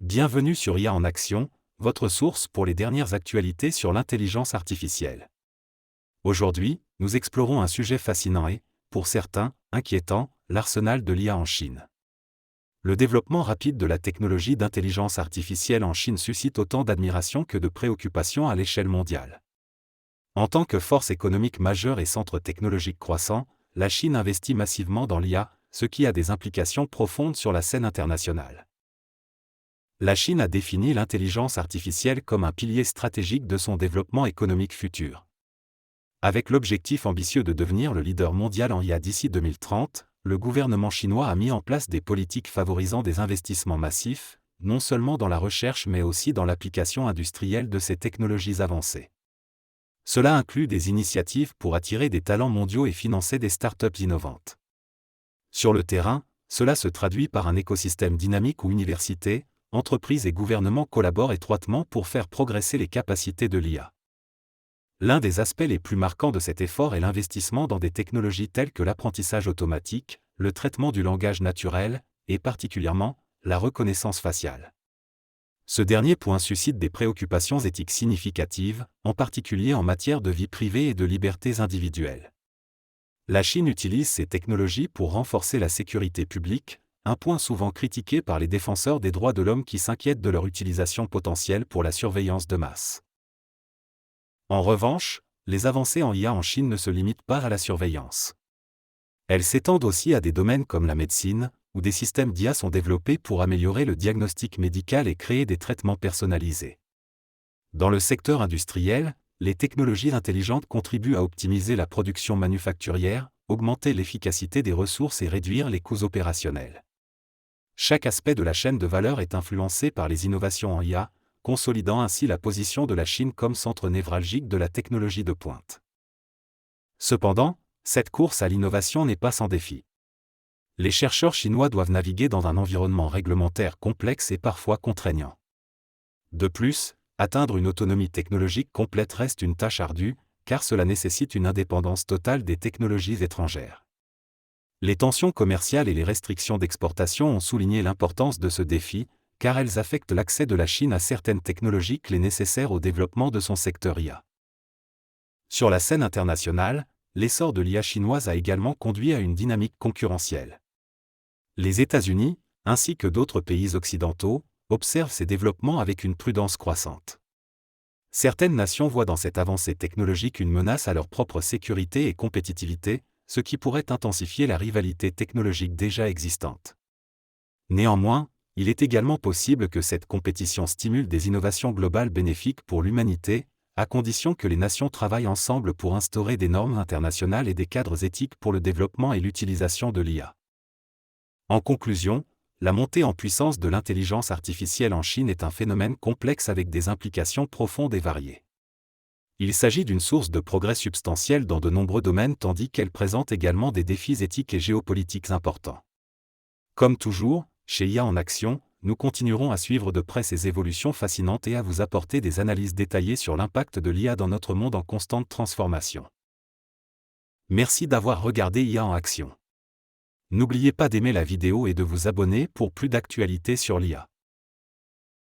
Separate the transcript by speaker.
Speaker 1: Bienvenue sur IA en action, votre source pour les dernières actualités sur l'intelligence artificielle. Aujourd'hui, nous explorons un sujet fascinant et, pour certains, inquiétant, l'arsenal de l'IA en Chine. Le développement rapide de la technologie d'intelligence artificielle en Chine suscite autant d'admiration que de préoccupations à l'échelle mondiale. En tant que force économique majeure et centre technologique croissant, la Chine investit massivement dans l'IA, ce qui a des implications profondes sur la scène internationale. La Chine a défini l'intelligence artificielle comme un pilier stratégique de son développement économique futur. Avec l'objectif ambitieux de devenir le leader mondial en IA d'ici 2030, le gouvernement chinois a mis en place des politiques favorisant des investissements massifs, non seulement dans la recherche mais aussi dans l'application industrielle de ces technologies avancées. Cela inclut des initiatives pour attirer des talents mondiaux et financer des startups innovantes. Sur le terrain, cela se traduit par un écosystème dynamique où universités, entreprises et gouvernements collaborent étroitement pour faire progresser les capacités de l'IA. L'un des aspects les plus marquants de cet effort est l'investissement dans des technologies telles que l'apprentissage automatique, le traitement du langage naturel, et particulièrement, la reconnaissance faciale. Ce dernier point suscite des préoccupations éthiques significatives, en particulier en matière de vie privée et de libertés individuelles. La Chine utilise ces technologies pour renforcer la sécurité publique, un point souvent critiqué par les défenseurs des droits de l'homme qui s'inquiètent de leur utilisation potentielle pour la surveillance de masse. En revanche, les avancées en IA en Chine ne se limitent pas à la surveillance. Elles s'étendent aussi à des domaines comme la médecine, où des systèmes d'IA sont développés pour améliorer le diagnostic médical et créer des traitements personnalisés. Dans le secteur industriel, les technologies intelligentes contribuent à optimiser la production manufacturière, augmenter l'efficacité des ressources et réduire les coûts opérationnels. Chaque aspect de la chaîne de valeur est influencé par les innovations en IA, consolidant ainsi la position de la Chine comme centre névralgique de la technologie de pointe. Cependant, cette course à l'innovation n'est pas sans défi. Les chercheurs chinois doivent naviguer dans un environnement réglementaire complexe et parfois contraignant. De plus, atteindre une autonomie technologique complète reste une tâche ardue, car cela nécessite une indépendance totale des technologies étrangères. Les tensions commerciales et les restrictions d'exportation ont souligné l'importance de ce défi, car elles affectent l'accès de la Chine à certaines technologies clés nécessaires au développement de son secteur IA. Sur la scène internationale, l'essor de l'IA chinoise a également conduit à une dynamique concurrentielle. Les États-Unis, ainsi que d'autres pays occidentaux, observent ces développements avec une prudence croissante. Certaines nations voient dans cette avancée technologique une menace à leur propre sécurité et compétitivité, ce qui pourrait intensifier la rivalité technologique déjà existante. Néanmoins, il est également possible que cette compétition stimule des innovations globales bénéfiques pour l'humanité, à condition que les nations travaillent ensemble pour instaurer des normes internationales et des cadres éthiques pour le développement et l'utilisation de l'IA. En conclusion, la montée en puissance de l'intelligence artificielle en Chine est un phénomène complexe avec des implications profondes et variées. Il s'agit d'une source de progrès substantiel dans de nombreux domaines tandis qu'elle présente également des défis éthiques et géopolitiques importants. Comme toujours, chez IA en action, nous continuerons à suivre de près ces évolutions fascinantes et à vous apporter des analyses détaillées sur l'impact de l'IA dans notre monde en constante transformation. Merci d'avoir regardé IA en action. N'oubliez pas d'aimer la vidéo et de vous abonner pour plus d'actualités sur l'IA.